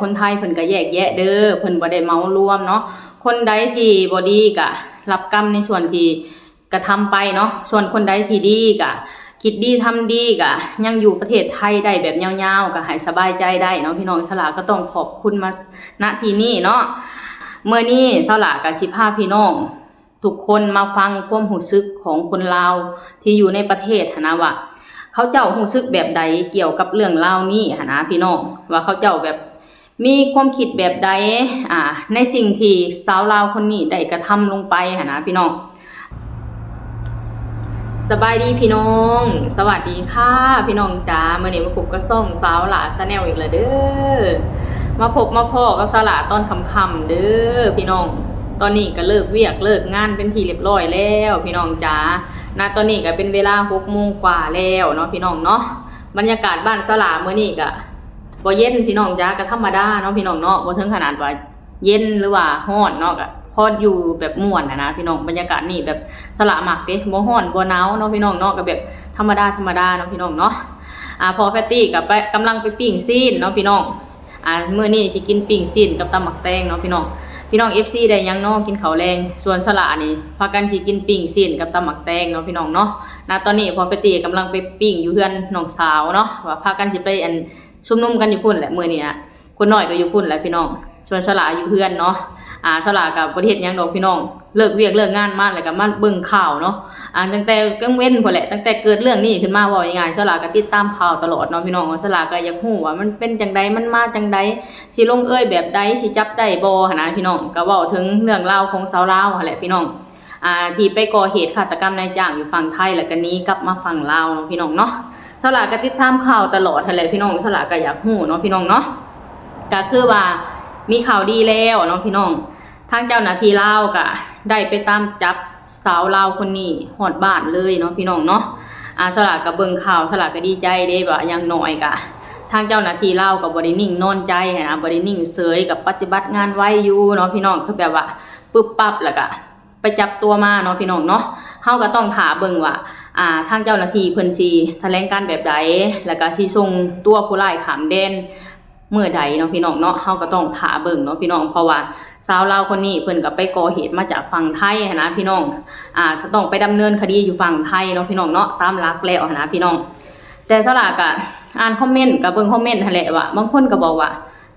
คนไทยเพิ่นก็แยกแยะเด้อเพิ่นบ่ได้เมารวมเนาะคนใดที่บ่ดีก็รับกรรมในส่วนที่กระทำไปเนาะส่วนคนใดที่ดีก็คิดดีทำดีก็ยังอยู่ประเทศไทยได้แบบยาวๆก็ให้สบายใจได้เนาะพี่น้องสลาก็ต้องขอบคุณมาณที่นี้เนาะเมื่อนี้สลาก็สิพาพี่น้องทุกคนมาฟังความรู้สึกของคนลาวที่อยู่ในประเทศนะว่าเขาเจ้ารู้สึกแบบใดเกี่ยวกับเรื่องราวนี้นะพี่น้องว่าเขาเจ้าแบบมีความคิดแบบใดในสิ่งที่สาวลาวคนนี้ได้กระทำลงไปนะพี่น้องสบายดีพี่น้องสวัสดีค่ะพี่น้องจ๋าเมื่อนี้มาพบกับซ่องสาวหลาชาแนลอีกแล้วเด้อมาพบมาพ่อกับสาวหลาตอนค่ำๆเด้อพี่น้องตอนนี้ก็เลิกเวียกเลิกงานเป็นที่เรียบร้อยแล้วพี่น้องจ๋าตอนนี้ก็เป็นเวลา6 โมงกว่าแล้วเนาะพี่น้องเนาะบรรยากาศบ้านสาวหลาเมื่อนี้ก็บ่เย็นพี่น้องจ๋าก็ธรรมดาเนาะพี่น้องเนาะบ่ถึงขนาดว่าเย็นหรือว่าร้อนเนาะก็พออยู่แบบม่วนนะพี่น้องบรรยากาศนี่แบบสละหมักเด้บ่ร้อนบ่หนาวเนาะพี่น้องเนาะก็แบบธรรมดาเนาะพี่น้องเนาะพอแพตตี้ก็ไปกำลังไปปิ้งซีนเนาะพี่น้องมื้อนี้สิกินปิ้งซีนกับตำหมักแตงเนาะพี่น้องFC ได้ยังเนาะกินข้าวแรงส่วนสละนี่พากันสิกินปิ้งซีนกับตำหมักแตงเนาะพี่น้องเนาะตอนนี้พอแพตตี้กำลังไปปิ้งอยู่เฮือนน้องสาวเนาะว่าพากันสิไปชุมนุมกันอยู่พุ่นแหละมื้อนี้นะคนน้อยก็อยู่พุ่นแหละพี่น้องส่วนสละอยู่เฮือนเนาะสลากับประเทศยังดอกพี่น้องเลิกเวียกเลิกงานมาแล้วก็มาเบิ่งข่าวเนาะตั้งแต่กังเว้นพอแหละตั้งแต่เกิดเรื่องนี้ขึ้นมาว่ายังไงสลาก็ติดตามข่าวตลอดเนาะพี่น้องสลาก็อยากรู้ว่ามันเป็นจังใดมันมาจังใดสิลงเอ้ยแบบใดสิจับได้บ่หั่นนะพี่น้องก็เว้าถึงเรื่องราวของสาวลาวหั่นแหละพี่น้องที่ไปก่อเหตุฆาตกรรมนายจ้างอยู่ฝั่งไทยแล้วก็หนีกลับมาฝั่งลาวเนาะพี่น้องเนาะสลาก็ติดตามข่าวตลอดหั่นแหละพี่น้องสลาก็อยากรู้เนาะพี่น้องเนาะก็คือว่ามีข่าวดีแล้วเนาะพี่น้องทางเจ้าหน้าที่ลาวก็ได้ไปตามจับสาวลาวคนนี้ฮอดบ้านเลยเนาะพี่น้องเนาะสลากก็เบิ่งข่าวสลากก็ดีใจเด้ว่าอย่างน้อยก็ทางเจ้าหน้าที่ลาวก็บ่ได้นิ่งนอนใจนะบ่ได้นิ่งเฉยกับปฏิบัติงานไว้อยู่เนาะพี่น้องคือแบบว่าปึ๊บปั๊บแล้วก็ไปจับตัวมาเนาะพี่น้องเนาะเฮาก็ต้องถามเบิ่งว่าทางเจ้าหน้าที่เพิ่นสิแถลงการแบบใดแล้วก็สิส่งตัวผู้ร้ายข้ามแดนเมื่อใดเนาะพี่น้องเนาะเฮาก็ต้องถามเบิ่งเนาะพี่น้องเพราะว่าสาวลาวคนนี้เพิ่นก็ไปก่อเหตุมาจากฝั่งไทยนะพี่น้องก็ต้องไปดำเนินคดีอยู่ฝั่งไทยเนาะพี่น้องเนาะตามหลักแล้วนะพี่น้องแต่สลากก็อ่านคอมเมนต์ก็เบิ่งคอมเมนต์หั่นแหละว่าบางคนก็บอกว่า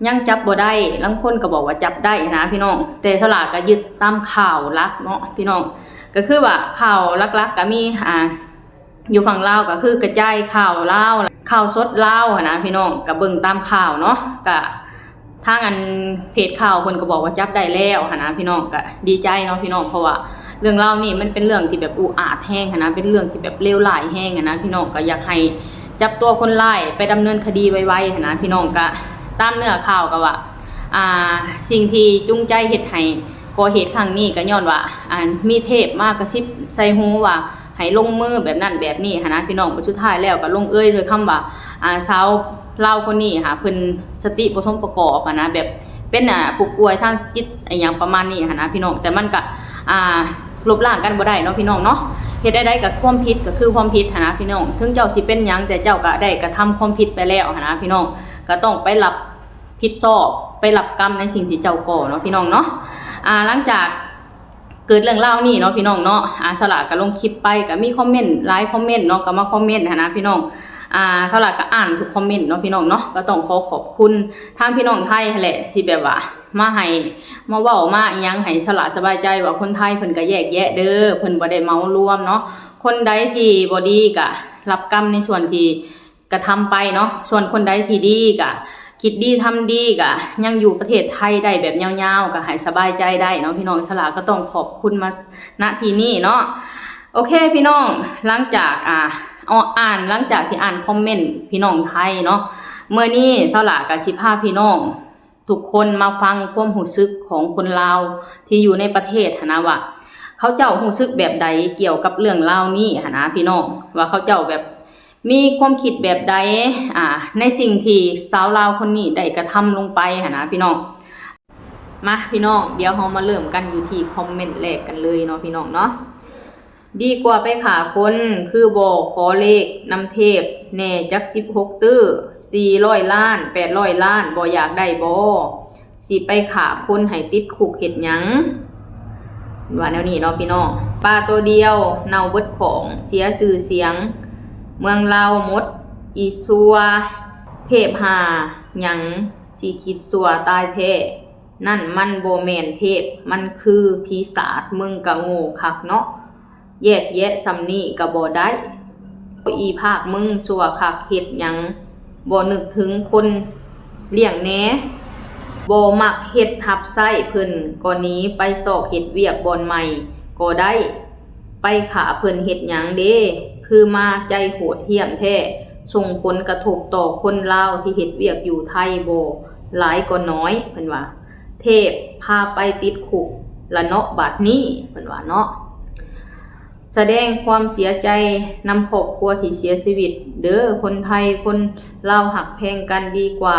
ยังจับบ่ได้บางคนก็บอกว่าจับได้นะพี่น้องแต่สลากก็ยึดตามข่าวหลักเนาะพี่น้องก็คือว่าข่าวหลักๆก็มีอยู่ฝั่งลาวก็คือกระจายข่าวลาวข่าวสดลาวนะพี่น้องก็เบิ่งตามข่าวเนาะก็ทางเพจข่าวเพิ่นก็บอกว่าจับได้แล้วนะพี่น้องก็ดีใจเนาะพี่น้องเพราะว่าเรื่องราวนี่มันเป็นเรื่องที่แบบอุกอาจแห้งนะเป็นเรื่องที่แบบเลวร้ายแห้งนะพี่น้องก็อยากให้จับตัวคนร้ายไปดำเนินคดีไวๆนะพี่น้องก็ตามเนื้อข่าวก็ว่าสิ่งที่จูงใจเฮ็ดให้ก่อเหตุครั้งนี้ก็ย้อนว่ามีเทพมากระซิบใส่หูว่าให้ลงมือแบบนั้นแบบนี้นะพี่น้องสุดท้ายแล้วก็ลงเอ้ยเลยคำว่าสาวลาวคนนี้เพิ่นสติบ่สมประกอบนะแบบเป็นผู้ป่วยทางจิตอย่างประมาณนี้นะพี่น้องแต่มันก็ลบล้างกันบ่ได้เนาะพี่น้องเนาะเฮ็ดได้กับความผิดก็คือความผิดนะพี่น้องถึงเจ้าสิเป็นหยังแต่เจ้าก็ได้กระทำความผิดไปแล้วนะพี่น้องก็ต้องไปรับผิดชอบไปรับกรรมในสิ่งที่เจ้าก่อเนาะพี่น้องเนาะหลังจากเกิดเรื่องเล่านี่เนาะพี่น้องเนาะสลากก็ลงคลิปไปก็มีคอมเมนต์หลายคอมเมนต์เนาะก็มาคอมเมนต์นะพี่น้องสลากก็อ่านทุกคอมเมนต์เนาะพี่น้องเนาะก็ต้องขอบคุณทางพี่น้องไทยแหละที่แบบว่ามาให้มาเว้ามาอีหยังให้สลากสบายใจว่าคนไทยเพิ่นก็แยกแยะเด้อเพิ่นบ่ได้เมารวมเนาะคนใดที่บ่ดีก็รับกรรมในส่วนที่กระทำไปเนาะส่วนคนใดที่ดีก็คิดดีทำดีก็ยังอยู่ประเทศไทยได้แบบยาวๆก็ให้สบายใจได้เนาะพี่น้องสลาก็ต้องขอบคุณมาณที่นี้เนาะโอเคพี่น้องหลังจากหลังจากที่อ่านคอมเมนต์พี่น้องไทยเนาะเมื่อนี้สลาก็สิพาพี่น้องทุกคนมาฟังความรู้สึกของคนลาวที่อยู่ในประเทศนะว่าเขาเจ้ารู้สึกแบบใดเกี่ยวกับเรื่องราวนี้นะพี่น้องว่าเขาเจ้าแบบมีความคิดแบบใดในสิ่งที่สาวลาวคนนี้ได้กระทำลงไปนะพี่น้องมาพี่น้องเดี๋ยวเรามาเริ่มกันอยู่ที่คอมเมนต์แรกกันเลยเนาะพี่น้องเนาะดีกว่าไปขาคนคือบ่ขอเลขนำเทพแน่จัก16ตื้อ 400 ล้าน800 ล้านบ่อยากได้บ่สิไปฆ่าคนให้ติดคุกเฮ็ดหยังว่าแนวนี้เนาะพี่น้องปลาตัวเดียวเน่าเบิดของเสียชื่อเสียงเมืองลาวหมดอีซัวเทพหาหยังสิคิดซัวตายแท้นั่นมันบ่แม่นเทพมันคือปีศาจมึงก็โง่คักเนาะแยกแยะซำนี้ก็บ่ได้อีภาคมึงซัวคักเฮ็ดหยังบ่นึกถึงคนเลี้ยงแหน่บ่มักเฮ็ดรับใช้เพิ่นก็หนีไปซอกเฮ็ดเวียกบ่อนใหม่ก็ได้ไปขาเพิ่นเฮ็ดหยังเด้คือมาใจโหดเหี้ยมแท้ส่งผลกระทบต่อคนลาวที่เฮ็ดเวียกอยู่ไทยบ่หลายก็น้อยเพิ่นว่าเทพพาไปติดคุกละเนาะบัดนี้เพิ่นว่าเนาะแสดงความเสียใจนำครอบครัวที่เสียชีวิตเด้อคนไทยคนลาวหักแพงกันดีกว่า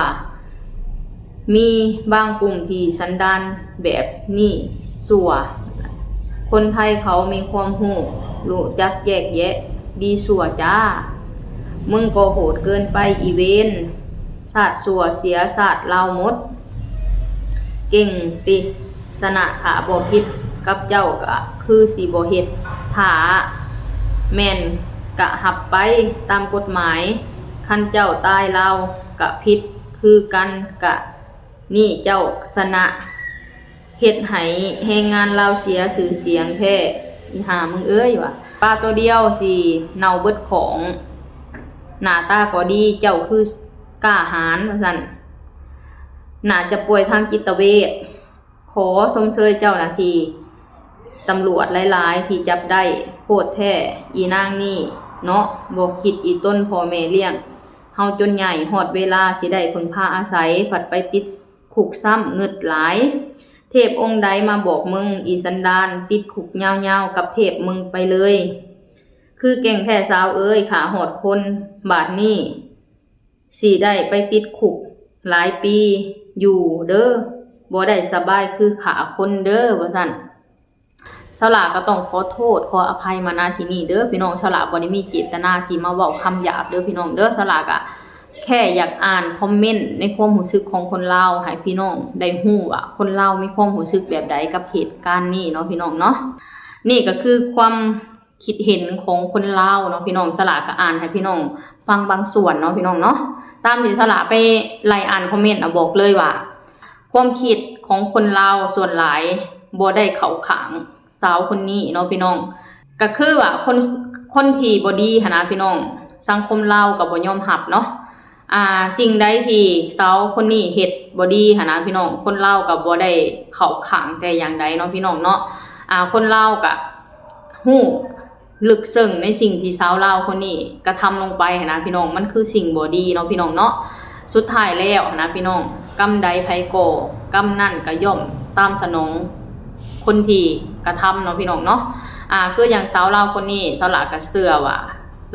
มีบางกลุ่มที่สันดานแบบนี้สัวคนไทยเขามีความรู้จักแยกแยะดีสัวจ้ามึงก็โหดเกินไปอีเวนศาสตร์สัวเสียศาสตร์ลาวหมดเก่งติสนะขาบ่ผิดกับเจ้าก็คือสิบ่เฮ็ดถ้าแม่นกะหับไปตามกฎหมายคันเจ้าตายลาวกะผิดคือกันกะนี่เจ้าสนะเฮ็ดให้แรงงานลาวเสียชื่อเสียงแท้อีห่ามึงเอ้ยว่ะปลาตัวเดียวสิเน่าเบิดของหน้าตาก็ดีเจ้าคือกล้าหาญว่าซั่นน่าจะป่วยทางจิตเวชขอชมเชยเจ้าหน้าที่ตำรวจหลายๆที่จับได้โคตรแท้อีนางนี่เนาะบ่คิดอีต้นพ่อแม่เลี้ยงเฮาจนใหญ่ฮอดเวลาสิได้พึ่งพาอาศัยผัดไปติดคุกซ้ำเงิดหลายเทพองค์ใดมาบอกมึงอีสันดานติดคุกยาวๆกับเทพมึงไปเลยคือเก่งแท้สาวเอ้ยขาหอดคนบาดนี้สิได้ไปติดคุกหลายปีอยู่เด้อบ่ได้สบายคือขาคนเด้อว่าซั่นสลาก็ต้องขอโทษขออภัยมาณที่นี้เด้อพี่น้องสลาบ่ได้มีเจตนาที่มาเว้าคำหยาบเด้อพี่น้องเด้อสลาก็แค่อยากอ่านคอมเมนต์ในความรู้สึกของคนลาวให้พี่น้องได้ฮู้ว่าคนลาวมีความรู้สึกแบบใดกับเหตุการณ์นี้เนาะพี่น้องเนาะนี่ก็คือความคิดเห็นของคนลาวเนาะพี่น้องสลาก็อ่านให้พี่น้องฟังบางส่วนเนาะพี่น้องเนาะตามที่สลาไปไล่อ่านคอมเมนต์บอกเลยว่าความคิดของคนลาวส่วนหลายบ่ได้เข้าข้างสาวคนนี้เนาะพี่น้องก็คือว่าคนที่บ่ดีหันนะพี่น้องสังคมลาวก็บ่ยอมรับเนาะสิ่งใดที่สาวคนนี้เฮ็ดบ่ดีหันนะพี่น้องคนลาวก็บ่ได้เข้าข้างแต่อย่างใดเนาะพี่น้องเนาะคนลาวก็ฮู้ลึกซึ้งในสิ่งที่สาวลาวคนนี้กระทำลงไปหันนะพี่น้องมันคือสิ่งบ่ดีเนาะพี่น้องเนาะสุดท้ายแล้วนะพี่น้องกรรมใดไผก่อกรรมนั่นก็ย่อมตามสนองคนที่กระทำเนาะพี่น้องเนาะคืออย่างสาวลาวคนนี้สาวหลาก็เชื่อว่า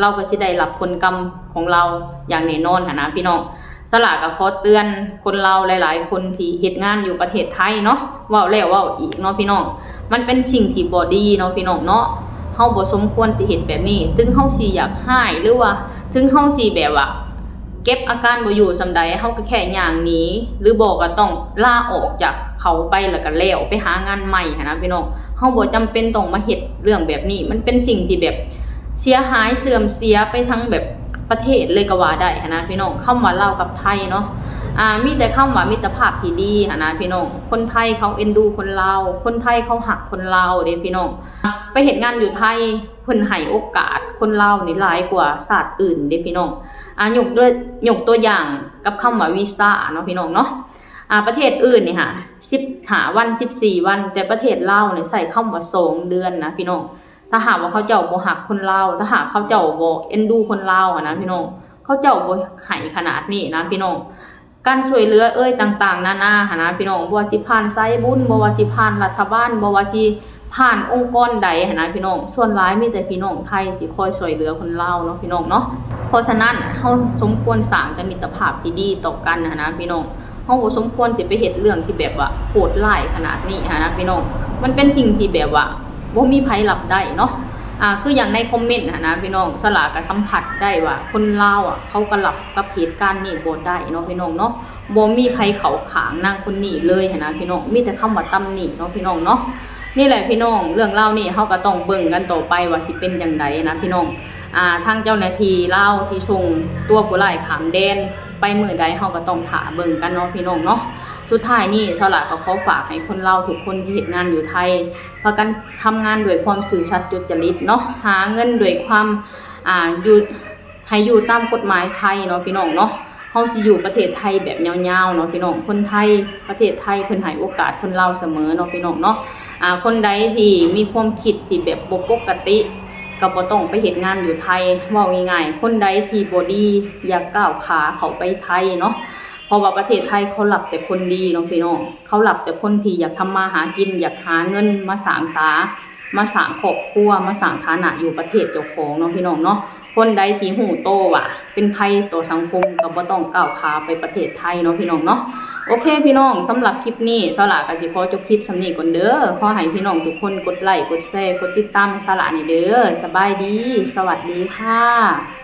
เราก็จะได้รับผลกรรมของเราอย่างแน่นอนหันนะพี่น้องสาวหลาก็ขอเตือนคนลาวหลายๆคนที่เฮ็ดงานอยู่ประเทศไทยเนาะเว้าแล้วเว้าอีกเนาะพี่น้องมันเป็นสิ่งที่บ่ดีเนาะพี่น้องเนาะเฮาบ่สมควรสิเฮ็ดแบบนี้ถึงเฮาสิอยากหายหรือว่าถึงเฮาสิแบบว่าเก็บอาการบ่อยู่ซำใดเฮาก็แค่ย่างหนีหรือบ่ก็ต้องลาออกจากเขาไปแล้วก็แล้วไปหางานใหม่หันนะพี่น้องเฮาบ่จำเป็นต้องมาเฮ็ดเรื่องแบบนี้มันเป็นสิ่งที่แบบเสียหายเสื่อมเสียไปทั้งแบบประเทศเลยก็ว่าได้หันนะพี่น้องคำว่าลาวกับไทยเนาะมีแต่คำว่ามิตรภาพที่ดีหันนะพี่น้องคนไทยเขาเอ็นดูคนลาวคนไทยเขาหักคนลาวเด้พี่น้องไปเฮ็ดงานอยู่ไทยเพิ่นให้โอกาสคนลาวนี่หลายกว่าชาติอื่นเด้พี่น้องยกตัวอย่างกับคำว่าวีซ่าเนาะพี่น้องเนาะประเทศอื่นนี่ค่ะ15 วัน14 วันแต่ประเทศลาวเนี่ยใส่คำว่า2 เดือนนะพี่น้องถ้าหากว่าเขาเจ้าบ่ฮักคนลาวถ้าหากเขาเจ้าบ่เอ็นดูคนลาวนะพี่น้องเขาเจ้าบ่ให้ขนาดนี้นะพี่น้องการช่วยเหลือต่างๆนานานะพี่น้องบ่ว่าสิผ่านไสบุญบ่ว่าสิผ่านรัฐบาลบ่ว่าสิผ่านองค์กรใดนะพี่น้องส่วนหลายมีแต่พี่น้องไทยที่คอยช่วยเหลือคนลาวเนาะพี่น้องเนาะเพราะฉะนั้นเฮาสมควรสร้างแต่มิตรภาพที่ดีต่อกันนะพี่น้องเฮาบ่สมควรสิไปเฮ็ดเรื่องที่แบบว่าโหดร้ายขนาดนี้นะพี่น้องมันเป็นสิ่งที่แบบว่าบ่มีไผรับได้เนาะ คืออย่างในคอมเมนต์นะพี่น้องสลาก็สัมผัสได้ว่าคนลาวเขาก็รับกับเหตุการณ์นี้บ่ได้เนาะพี่น้องเนาะบ่มีใครเขาขางนางคนนี้เลยนะพี่น้องมีแต่คำว่าตำหนิเนาะพี่น้องเนาะนี่แหละพี่น้องเรื่องเล่านี่เฮาก็ต้องเบิ่งกันต่อไปว่าสิเป็นจังไดนะพี่น้องทางเจ้าหน้าที่ลาวสิส่งตัวผู้ร้ายข้ามแดนไปมื้อใดเฮาก็ต้องท่าเบิ่งกันเนาะพี่น้องเนาะสุดท้ายนี่สลาก็ขอฝากให้คนลาวทุกคนที่เฮ็ดงานอยู่ไทยพากันทำงานด้วยความซื่อสัตย์สุจริตเนาะหาเงินด้วยความอยู่ให้อยู่ตามกฎหมายไทยเนาะพี่น้องเนาะเฮาสิอยู่ประเทศไทยแบบยาวๆเนาะพี่น้องคนไทยประเทศไทยเพิ่นให้โอกาสคนลาวเสมอเนาะพี่น้องเนาะคนใดที่มีความคิดที่แบบบ่ปกติก็บ่ต้องไปเฮ็ดงานอยู่ไทยเว้าง่ายๆคนใดที่บ่ดีอย่าก้าวขาเข้าไปไทยเนาะเพราะว่าประเทศไทยเขารับแต่คนดีเนาะพี่น้องเขารับแต่คนที่อยากทำมาหากินอยากหาเงินมาสร้างมาสร้างครอบครัวมาสร้างฐานะอยู่ประเทศเจ้าของเนาะพี่น้องเนาะคนใดที่หูโตว่ะเป็นภัยต่อสังคมก็บ่ต้องก้าวขาไปประเทศไทยเนาะพี่น้องเนาะโอเคพี่น้องสำหรับคลิปนี้สลาก็สิขอจบคลิปสำนี้ก่อนเด้อขอให้พี่น้องทุกคนกดไลค์กดแชร์กดติดตามสลานี่เด้อสบายดีสวัสดีค่ะ